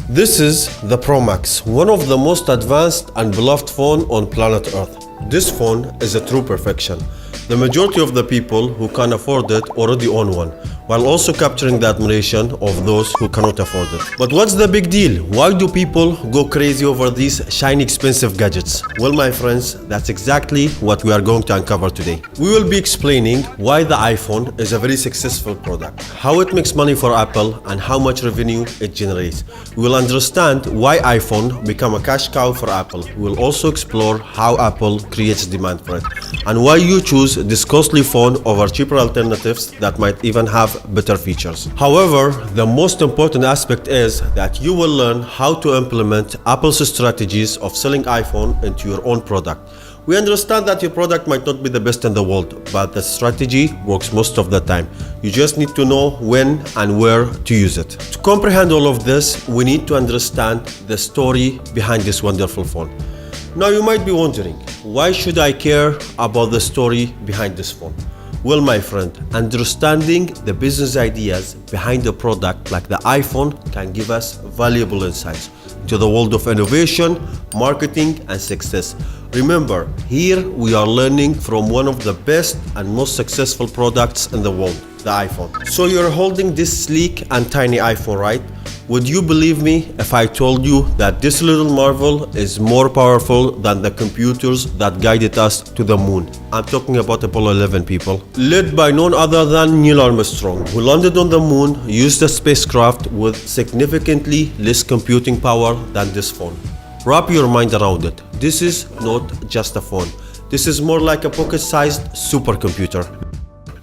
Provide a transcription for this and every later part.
This is the Pro Max, one of the most advanced and beloved phone on planet Earth. This phone is a true perfection. The majority of the people who can afford it already own one, while also capturing the admiration of those who cannot afford it. But what's the big deal? Why do people go crazy over these shiny expensive gadgets? Well, my friends, that's exactly what we are going to uncover today. We will be explaining why the iPhone is a very successful product, how it makes money for Apple, and how much revenue it generates. We will understand why iPhone become a cash cow for Apple. We will also explore how Apple creates demand for it, and why you choose this costly phone over cheaper alternatives that might even have better features. However, the most important aspect is that you will learn how to implement Apple's strategies of selling iPhone into your own product. We understand that your product might not be the best in the world, but the strategy works most of the time. You just need to know when and where to use it. To comprehend all of this, we need to understand the story behind this wonderful phone. Now you might be wondering, why should I care about the story behind this phone? Well, my friend, understanding the business ideas behind the product like the iPhone can give us valuable insights into the world of innovation, marketing, and success. Remember, here we are learning from one of the best and most successful products in the world, the iPhone. So you're holding this sleek and tiny iPhone, right? Would you believe me if I told you that this little marvel is more powerful than the computers that guided us to the moon? I'm talking about Apollo 11, people. Led by none other than Neil Armstrong, who landed on the moon, used a spacecraft with significantly less computing power than this phone. Wrap your mind around it. This is not just a phone. This is more like a pocket-sized supercomputer.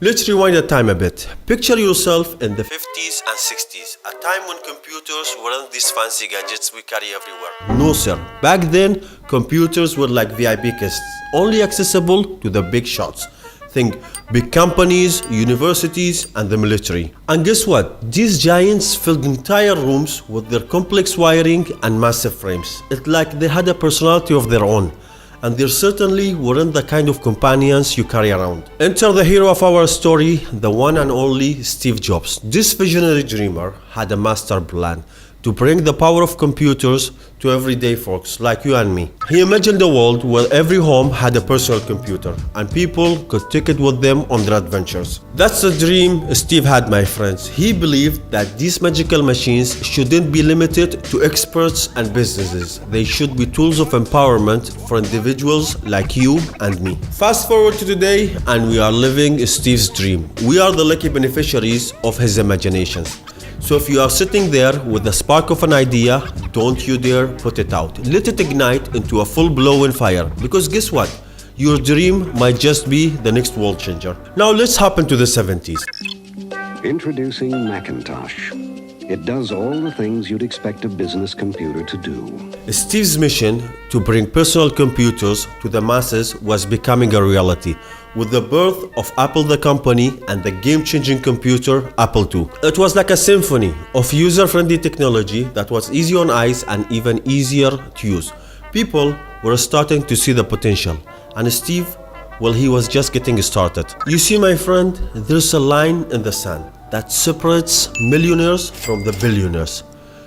Let's rewind the time a bit. Picture yourself in the 50s and 60s, a time when computers weren't these fancy gadgets we carry everywhere. No sir, back then computers were like VIP guests, only accessible to the big shots. Think big companies, universities, and the military. And guess what? These giants filled entire rooms with their complex wiring and massive frames. It's like they had a personality of their own. And there certainly weren't the kind of companions you carry around. Enter the hero of our story, the one and only Steve Jobs. This visionary dreamer had a master plan to bring the power of computers to everyday folks like you and me. He imagined a world where every home had a personal computer and people could take it with them on their adventures. That's the dream Steve had, my friends. He believed that these magical machines shouldn't be limited to experts and businesses. They should be tools of empowerment for individuals like you and me. Fast forward to today and we are living Steve's dream. We are the lucky beneficiaries of his imaginations. So if you are sitting there with the spark of an idea, don't you dare put it out. Let it ignite into a full-blown fire, because guess what? Your dream might just be the next world changer. Now let's hop into the 70s. Introducing Macintosh. It does all the things you'd expect a business computer to do. Steve's mission to bring personal computers to the masses was becoming a reality with the birth of Apple the company and the game-changing computer Apple II. It was like a symphony of user-friendly technology that was easy on eyes and even easier to use. People were starting to see the potential, and Steve, well, he was just getting started. You see, my friend, there's a line in the sand that separates millionaires from the billionaires.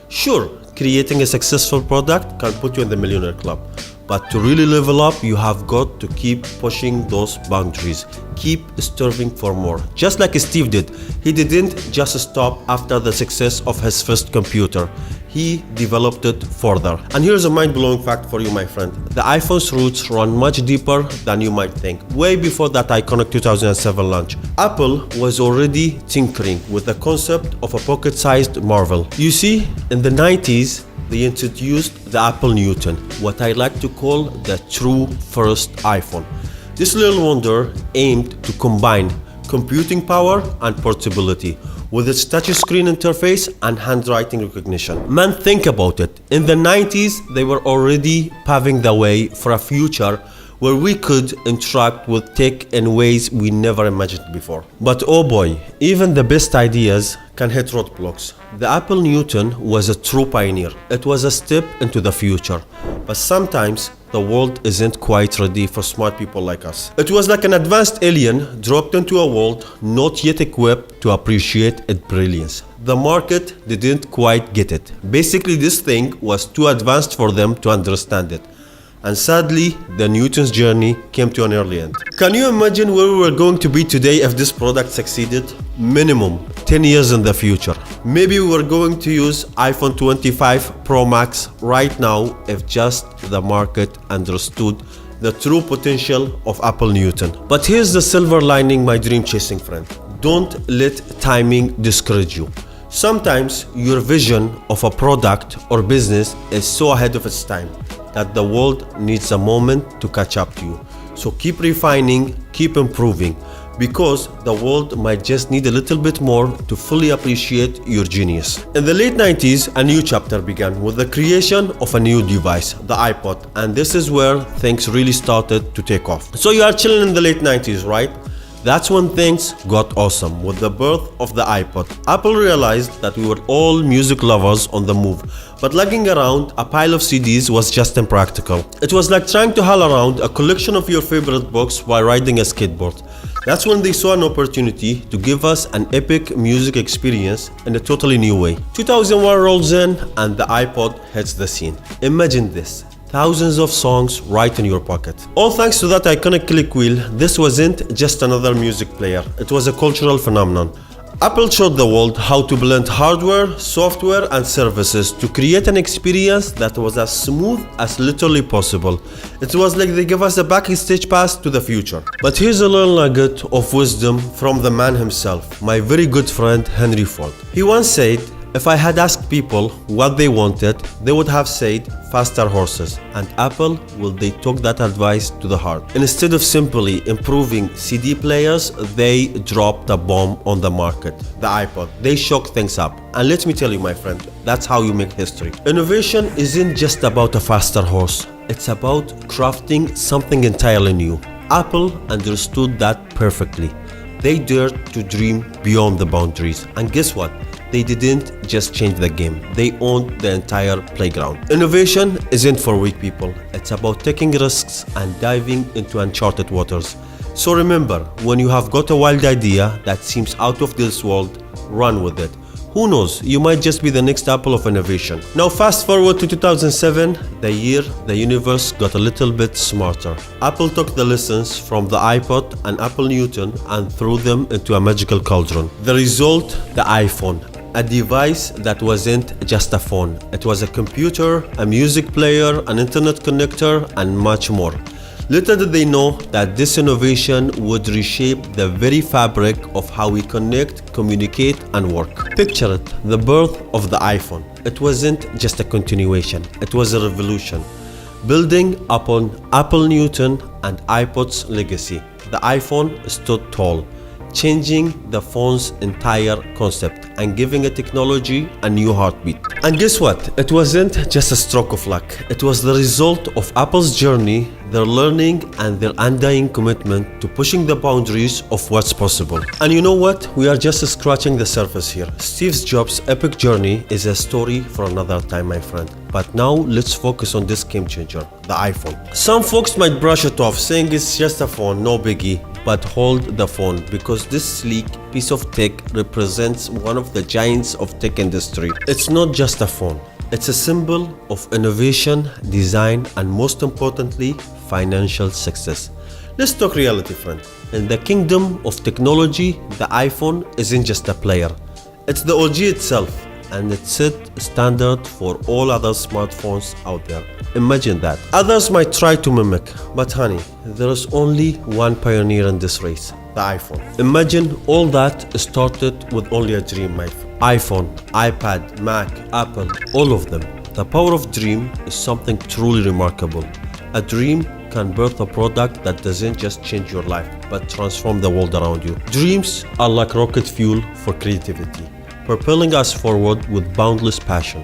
Sure, creating a successful product can put you in the millionaire club, but to really level up, you have got to keep pushing those boundaries. Keep striving for more. Just like Steve did, he didn't just stop after the success of his first computer. He developed it further. And here's a mind-blowing fact for you, my friend. The iPhone's roots run much deeper than you might think. Way before that iconic 2007 launch, Apple was already tinkering with the concept of a pocket-sized marvel. You see, in the 90s, they introduced the Apple Newton, what I like to call the true first iPhone. This little wonder aimed to combine computing power and portability with its touchscreen interface and handwriting recognition. Man, think about it. In the 90s, they were already paving the way for a future where we could interact with tech in ways we never imagined before. But oh boy, even the best ideas can hit roadblocks. The Apple Newton was a true pioneer. It was a step into the future. But sometimes the world isn't quite ready for smart people like us. It was like an advanced alien dropped into a world not yet equipped to appreciate its brilliance. The market didn't quite get it. Basically, this thing was too advanced for them to understand it. And sadly, the Newton's journey came to an early end. Can you imagine where we were going to be today if this product succeeded? Minimum 10 years in the future. Maybe we were going to use iPhone 25 Pro Max right now if just the market understood the true potential of Apple Newton. But here's the silver lining, my dream chasing friend. Don't let timing discourage you. Sometimes your vision of a product or business is so ahead of its time that the world needs a moment to catch up to you. So keep refining, keep improving, because the world might just need a little bit more to fully appreciate your genius. In the late 90s, a new chapter began with the creation of a new device, the iPod, and this is where things really started to take off. So you are chilling in the late 90s, right? That's when things got awesome with the birth of the iPod. Apple realized that we were all music lovers on the move, but lugging around a pile of CDs was just impractical. It was like trying to haul around a collection of your favorite books while riding a skateboard. That's when they saw an opportunity to give us an epic music experience in a totally new way. 2001 rolls in and the iPod hits the scene. Imagine this. Thousands of songs right in your pocket. All thanks to that iconic click wheel. This wasn't just another music player, it was a cultural phenomenon. Apple showed the world how to blend hardware, software, and services to create an experience that was as smooth as literally possible. It was like they gave us a backstage pass to the future. But here's a little nugget of wisdom from the man himself, my very good friend Henry Ford. He once said, if I had asked people what they wanted, they would have said faster horses. And Apple, well, they took that advice to the heart. And instead of simply improving CD players, they dropped a bomb on the market, the iPod. They shook things up. And let me tell you, my friend, that's how you make history. Innovation isn't just about a faster horse. It's about crafting something entirely new. Apple understood that perfectly. They dared to dream beyond the boundaries. And guess what? They didn't just change the game, they owned the entire playground. Innovation isn't for weak people. It's about taking risks and diving into uncharted waters. So remember, when you have got a wild idea that seems out of this world, run with it. Who knows, you might just be the next Apple of innovation. Now fast forward to 2007, the year the universe got a little bit smarter. Apple took the lessons from the iPod and Apple Newton and threw them into a magical cauldron. The result, the iPhone. A device that wasn't just a phone. It was a computer, a music player, an internet connector, and much more. Little did they know that this innovation would reshape the very fabric of how we connect, communicate, and work. Picture it, the birth of the iPhone. It wasn't just a continuation, it was a revolution. Building upon Apple Newton and iPod's legacy, the iPhone stood tall, changing the phone's entire concept and giving a technology a new heartbeat. And guess what? It wasn't just a stroke of luck. It was the result of Apple's journey, their learning, and their undying commitment to pushing the boundaries of what's possible. And you know what? We are just scratching the surface here. Steve Jobs' epic journey is a story for another time, my friend. But now let's focus on this game changer, the iPhone. Some folks might brush it off, saying it's just a phone, no biggie. But hold the phone, because this sleek piece of tech represents one of the giants of tech industry. It's not just a phone. It's a symbol of innovation, design, and most importantly, financial success. Let's talk reality, friend. In the kingdom of technology, the iPhone isn't just a player. It's the OG itself, and it set standard for all other smartphones out there. Imagine that. Others might try to mimic, but honey, there is only one pioneer in this race, the iPhone. Imagine all that started with only a dream, my friend. iPhone, iPad, Mac, Apple, all of them. The power of dream is something truly remarkable. A dream can birth a product that doesn't just change your life, but transform the world around you. Dreams are like rocket fuel for creativity, propelling us forward with boundless passion.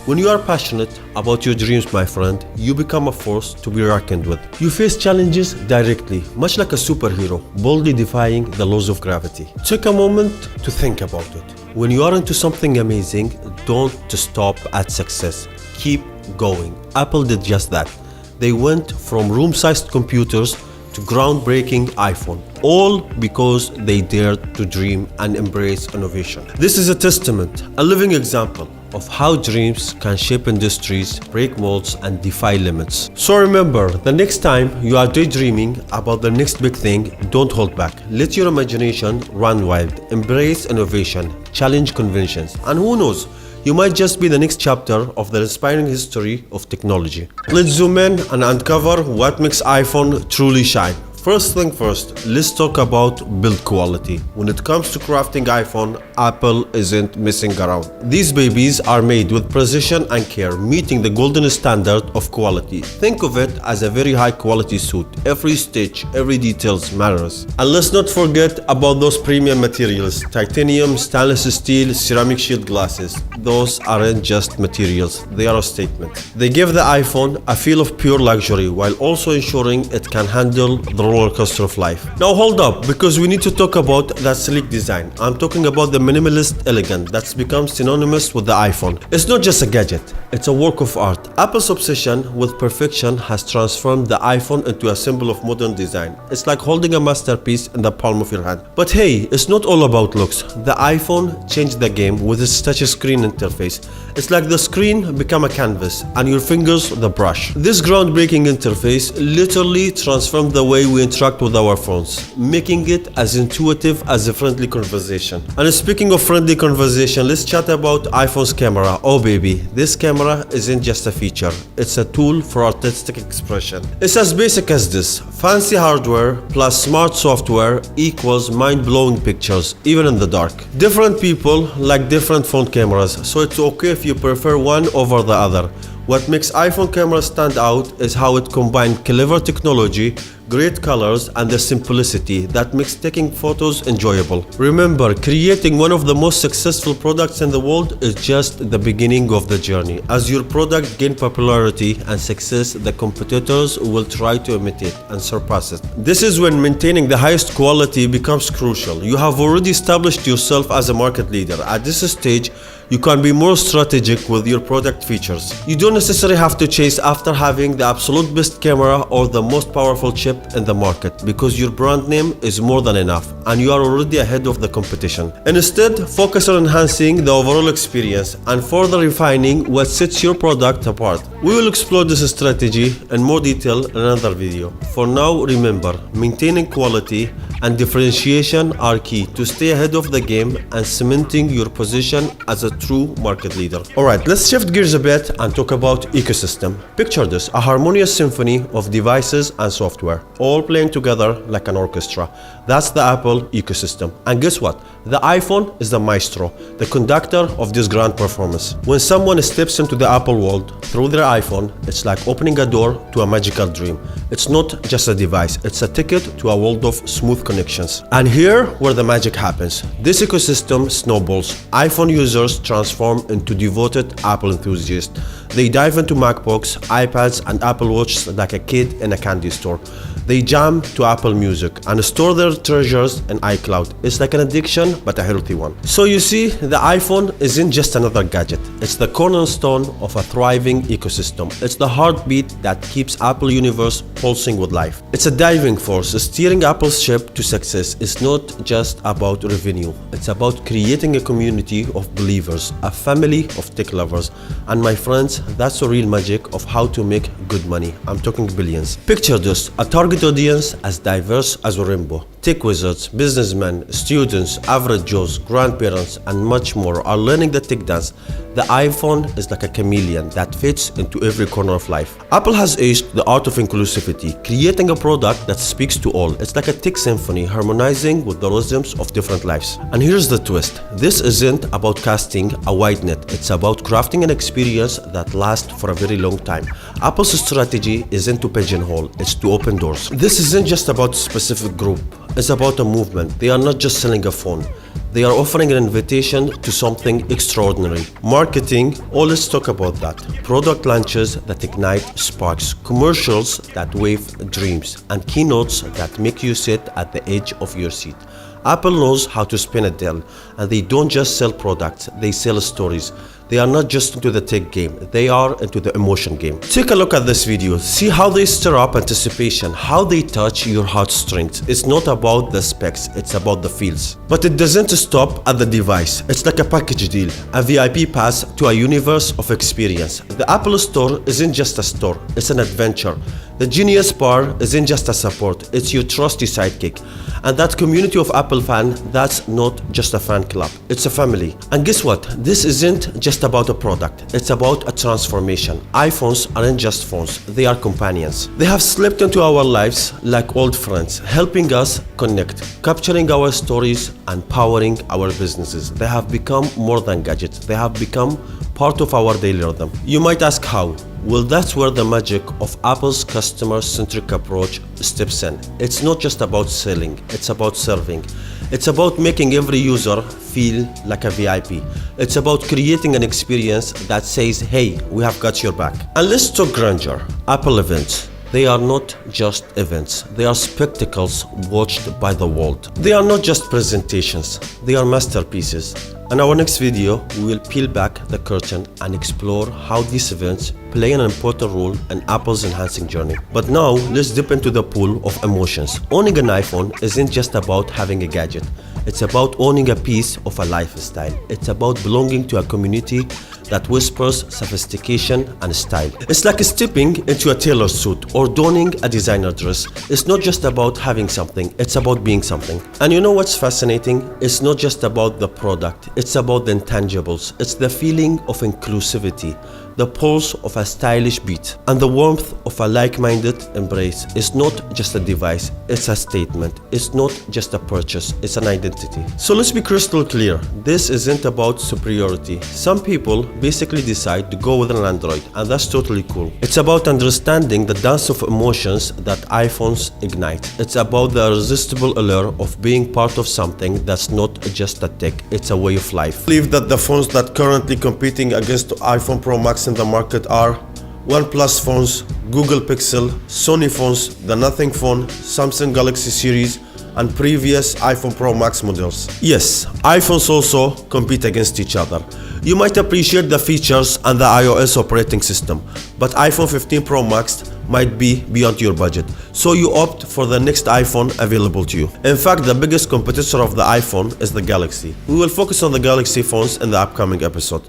When you are passionate about your dreams, my friend, you become a force to be reckoned with. You face challenges directly, much like a superhero, boldly defying the laws of gravity. Take a moment to think about it. When you are into something amazing, don't stop at success. Keep going. Apple did just that. They went from room-sized computers to groundbreaking iPhone. all because they dared to dream and embrace innovation. This is a testament, a living example of how dreams can shape industries, break molds, and defy limits. So remember, the next time you are daydreaming about the next big thing, don't hold back. Let your imagination run wild. Embrace innovation, challenge conventions, and who knows, you might just be the next chapter of the inspiring history of technology. Let's zoom in and uncover what makes iPhone truly shine. First thing first, let's talk about build quality. When it comes to crafting iPhone, Apple isn't messing around. These babies are made with precision and care, meeting the golden standard of quality. Think of it as a very high quality suit. Every stitch, every detail matters. And let's not forget about those premium materials: titanium, stainless steel, ceramic shield glasses. Those aren't just materials, they are a statement. They give the iPhone a feel of pure luxury while also ensuring it can handle the roller coaster of life. Now hold up, because we need to talk about that sleek design. I'm talking about the minimalist elegance that's become synonymous with the iPhone. It's not just a gadget, it's a work of art. Apple's obsession with perfection has transformed the iPhone into a symbol of modern design. It's like holding a masterpiece in the palm of your hand. But hey, it's not all about looks. The iPhone changed the game with its touchscreen interface. It's like the screen became a canvas and your fingers the brush. This groundbreaking interface literally transformed the way we interact with our phones, making it as intuitive as a friendly conversation. And speaking of friendly conversation, let's chat about iPhone's camera. Oh baby, this camera isn't just a feature, it's a tool for artistic expression. It's as basic as this: fancy hardware plus smart software equals mind-blowing pictures, even in the dark. Different people like different phone cameras, so it's okay if you prefer one over the other. What makes iPhone camera stand out is how it combines clever technology, great colors, and the simplicity that makes taking photos enjoyable. Remember, creating one of the most successful products in the world is just the beginning of the journey. As your product gains popularity and success, the competitors will try to imitate and surpass it. This is when maintaining the highest quality becomes crucial. You have already established yourself as a market leader. At this stage, you can be more strategic with your product features. You don't necessarily have to chase after having the absolute best camera or the most powerful chip in the market, because your brand name is more than enough and you are already ahead of the competition. Instead, focus on enhancing the overall experience and further refining what sets your product apart. We will explore this strategy in more detail in another video. For now, remember, maintaining quality and differentiation are key to stay ahead of the game and cementing your position as a true market leader. Alright, let's shift gears a bit and talk about ecosystem. Picture this: a harmonious symphony of devices and software, all playing together like an orchestra. That's the Apple ecosystem. And guess what? The iPhone is the maestro, the conductor of this grand performance. When someone steps into the Apple world through their iPhone, it's like opening a door to a magical dream. It's not just a device, it's a ticket to a world of smooth connections. And here where the magic happens. This ecosystem snowballs. iPhone users transform into devoted Apple enthusiasts. They dive into MacBooks, iPads, and Apple Watches like a kid in a candy store. They jam to Apple Music and store their treasures in iCloud. It's like an addiction, but a healthy one. So you see, the iPhone isn't just another gadget. It's the cornerstone of a thriving ecosystem. It's the heartbeat that keeps Apple universe pulsing with life. It's a driving force steering Apple's ship to success. It's not just about revenue. It's about creating a community of believers, a family of tech lovers. And my friends, that's the real magic of how to make good money. I'm talking billions. Picture this: a target audience as diverse as a rainbow. Tech wizards, businessmen, students, average Joes, grandparents, and much more are learning the tech dance. The iPhone is like a chameleon that fits into every corner of life. Apple has aced the art of inclusivity, creating a product that speaks to all. It's like a tech symphony harmonizing with the rhythms of different lives. And here's the twist: this isn't about casting a wide net, it's about crafting an experience that lasts for a very long time. Apple's strategy isn't to pigeonhole, it's to open doors. This isn't just about a specific group, it's about a movement. They are not just selling a phone. They are offering an invitation to something extraordinary. Marketing, oh, let's talk about that. Product launches that ignite sparks, commercials that wave dreams, and keynotes that make you sit at the edge of your seat. Apple knows how to spin a deal, and they don't just sell products, they sell stories. They are not just into the tech game, they are into the emotion game. Take a look at this video. See how they stir up anticipation, how they touch your heartstrings. It's not about the specs, it's about the feels. But it doesn't stop at the device. It's like a package deal, a VIP pass to a universe of experience. The Apple Store isn't just a store, it's an adventure. The Genius Bar isn't just a support, it's your trusty sidekick. And that community of Apple fans, that's not just a fan club, it's a family. And guess what? This isn't just about a product, it's about a transformation. iPhones aren't just phones, they are companions. They have slipped into our lives like old friends, helping us connect, capturing our stories and powering our businesses. They have become more than gadgets, they have become part of our daily rhythm. You might ask how? Well, that's where the magic of Apple's customer-centric approach steps in. It's not just about selling, it's about serving. It's about making every user feel like a VIP. It's about creating an experience that says, hey, we have got your back. And let's talk grandeur. Apple events. They are not just events, they are spectacles watched by the world. They are not just presentations, they are masterpieces. In our next video, we will peel back the curtain and explore how these events play an important role in Apple's enhancing journey. But now, let's dip into the pool of emotions. Owning an iPhone isn't just about having a gadget. It's about owning a piece of a lifestyle. It's about belonging to a community that whispers sophistication and style. It's like stepping into a tailor suit or donning a designer dress. It's not just about having something, it's about being something. And you know what's fascinating? It's not just about the product, it's about the intangibles. It's the feeling of inclusivity, the pulse of a stylish beat, and the warmth of a like-minded embrace. It's not just a device, it's a statement. It's not just a purchase, it's an identity. So let's be crystal clear. This isn't about superiority. Some people basically decide to go with an Android, and that's totally cool. It's about understanding the dance of emotions that iPhones ignite. It's about the irresistible allure of being part of something that's not just a tech, it's a way of life. I believe that the phones that currently competing against iPhone Pro Max in the market are OnePlus phones, Google Pixel, Sony phones, the Nothing phone, Samsung Galaxy series, and previous iPhone Pro Max models. Yes, iPhones also compete against each other. You might appreciate the features and the iOS operating system, but iPhone 15 Pro Max might be beyond your budget, so you opt for the next iPhone available to you. In fact, the biggest competitor of the iPhone is the Galaxy. We will focus on the Galaxy phones in the upcoming episode.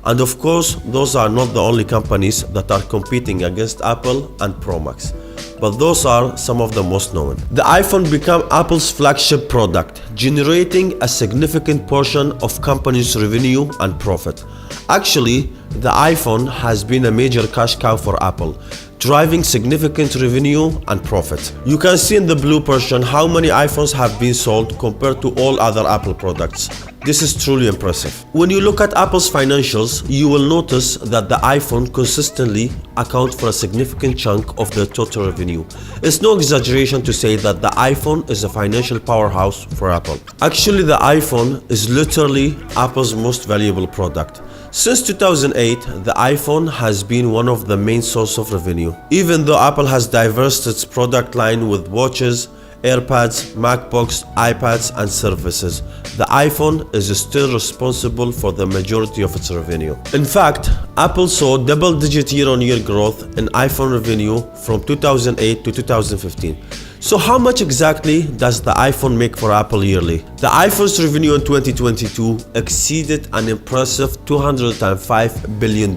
And of course, those are not the only companies that are competing against Apple and Pro Max, but those are some of the most known. The iPhone became Apple's flagship product, generating a significant portion of company's revenue and profit. Actually, the iPhone has been a major cash cow for Apple, driving significant revenue and profit. You can see in the blue portion how many iPhones have been sold compared to all other Apple products. This is truly impressive. When you look at Apple's financials, you will notice that the iPhone consistently accounts for a significant chunk of their total revenue. It's no exaggeration to say that the iPhone is a financial powerhouse for Apple. Actually, the iPhone is literally Apple's most valuable product. Since 2008, the iPhone has been one of the main sources of revenue. Even though Apple has diversified its product line with watches, AirPads, MacBooks, iPads, and services, the iPhone is still responsible for the majority of its revenue. In fact, Apple saw double-digit year-on-year growth in iPhone revenue from 2008 to 2015. So how much exactly does the iPhone make for Apple yearly? The iPhone's revenue in 2022 exceeded an impressive $205 billion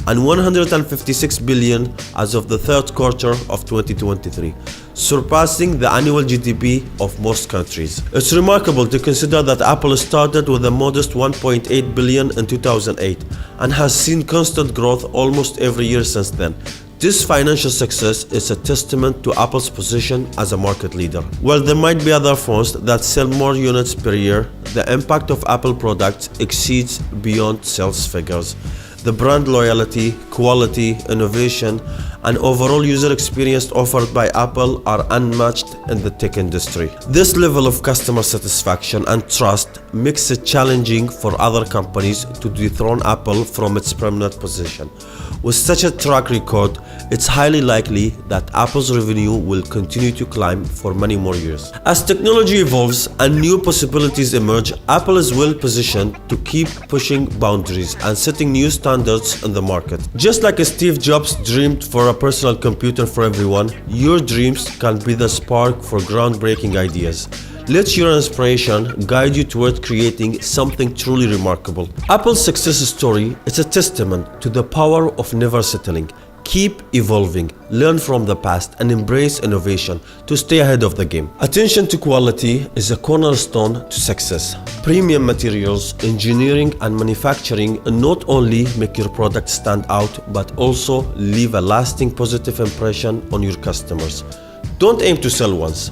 and $156 billion as of the third quarter of 2023, surpassing the annual GDP of most countries. It's remarkable to consider that Apple started with a modest $1.8 billion in 2008 and has seen constant growth almost every year since then. This financial success is a testament to Apple's position as a market leader. While there might be other phones that sell more units per year, the impact of Apple products exceeds beyond sales figures. The brand loyalty, quality, innovation, and overall user experience offered by Apple are unmatched in the tech industry. This level of customer satisfaction and trust makes it challenging for other companies to dethrone Apple from its permanent position. With such a track record, it's highly likely that Apple's revenue will continue to climb for many more years. As technology evolves and new possibilities emerge, Apple is well positioned to keep pushing boundaries and setting new standards in the market. Just like Steve Jobs dreamed for a personal computer for everyone, your dreams can be the spark for groundbreaking ideas. Let your inspiration guide you toward creating something truly remarkable. Apple's success story is a testament to the power of never settling. Keep evolving, learn from the past, and embrace innovation to stay ahead of the game. Attention to quality is a cornerstone to success. Premium materials, engineering, and manufacturing not only make your product stand out, but also leave a lasting positive impression on your customers. Don't aim to sell once.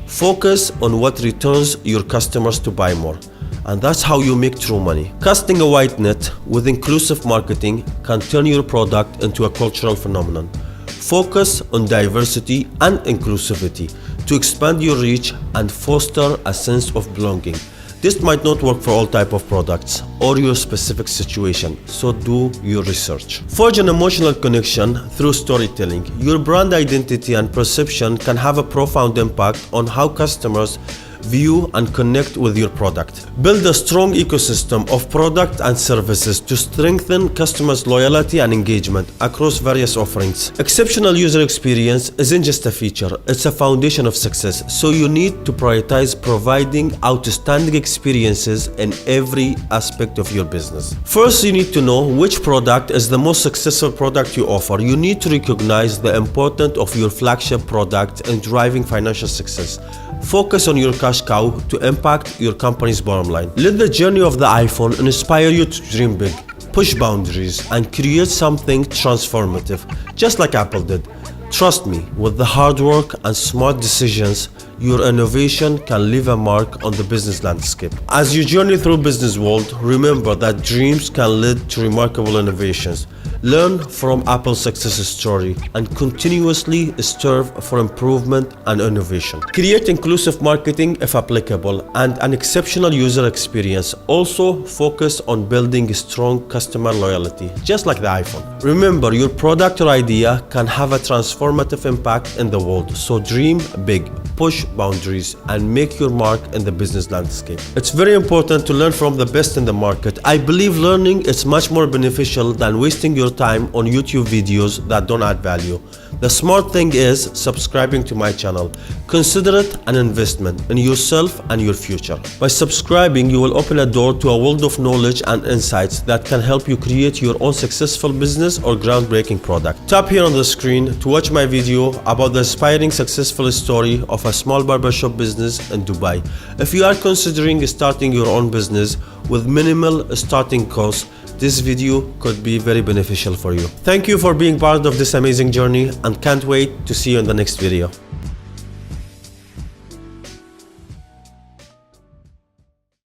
Focus on what returns your customers to buy more. And that's how you make true money. Casting a wide net with inclusive marketing can turn your product into a cultural phenomenon. Focus on diversity and inclusivity to expand your reach and foster a sense of belonging. This might not work for all types of products or your specific situation, so do your research. Forge an emotional connection through storytelling. Your brand identity and perception can have a profound impact on how customers view and connect with your product. Build a strong ecosystem of products and services to strengthen customers' loyalty and engagement across various offerings. Exceptional user experience isn't just a feature, it's a foundation of success, so you need to prioritize providing outstanding experiences in every aspect of your business. First, you need to know which product is the most successful product you offer. You need to recognize the importance of your flagship product in driving financial success. Focus on your cash cow to impact your company's bottom line. Let the journey of the iPhone inspire you to dream big, push boundaries, and create something transformative, just like Apple did. Trust me, with the hard work and smart decisions, your innovation can leave a mark on the business landscape. As you journey through business world, remember that dreams can lead to remarkable innovations. Learn from Apple's success story and continuously strive for improvement and innovation. Create inclusive marketing if applicable and an exceptional user experience. Also focus on building strong customer loyalty, just like the iPhone. Remember, your product or idea can have a transformative impact in the world, so dream big, push boundaries, and make your mark in the business landscape. It's very important to learn from the best in the market. I believe learning is much more beneficial than wasting your time on YouTube videos that don't add value. The smart thing is subscribing to my channel. Consider it an investment in yourself and your future. By subscribing, you will open a door to a world of knowledge and insights that can help you create your own successful business or groundbreaking product. Tap here on the screen to watch my video about the inspiring successful story of a small barbershop business in Dubai. If you are considering starting your own business with minimal starting costs, this video could be very beneficial for you. Thank you for being part of this amazing journey and can't wait to see you in the next video.